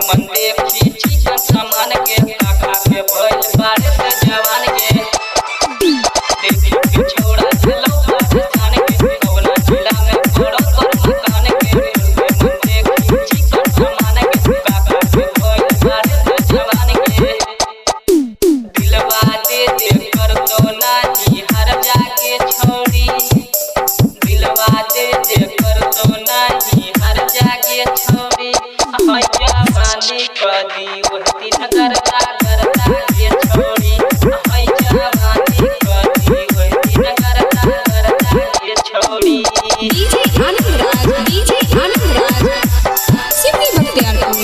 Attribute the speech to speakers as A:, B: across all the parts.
A: मन देखी चिकन सामान के काका के भइल बारे से जवान के देखी के छोड़ा चलो जान के कौना जिला में पड़ो कर मकान के मन देखी चिकन सामान के काका के भइल बारे से जवान के दिलवा दे दे कर तो नाही हर जाके छोड़ी दिलवा दे दे कर तो नाही हर जाके छोड़ी हाय जवानी कदी वही नगरता करता के छोड़ी हाय जवानी कदी वही नगरता करता के छोड़ी
B: डीजे आनंद राज सिमरी बख्तियारपुर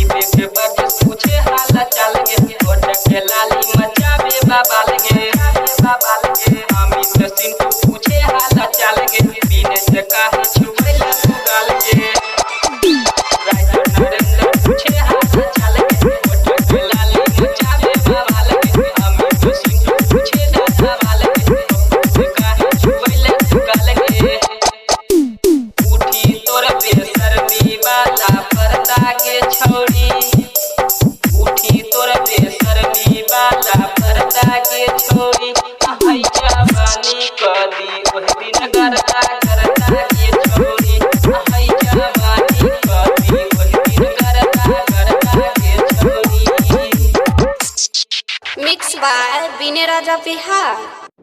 A: पूछे हाल चाल गे ओट के लाली मचावे बाबाल गे अमित सिंह पूछे हाल चाल गे बिने से काहे छुपैला गाल गे राजा नरेंद्र पूछे हाल चाल गे ओट के लाली मचावे बाबाल गे अमित सिंह पूछे बाबाल गे से काहे छुपैला गाल गे उठी तोर बेसरमी वाला पर्दा के छोड़ी उठी तोर बेसरमी वाला पर्दा के छोड़ी हाय जवानी कदी ओह दिन करता के छोड़ी हाय जवानी कदी ओह दिन करता के छोड़ी
B: मिक्स बाय बिने राजा बिहार।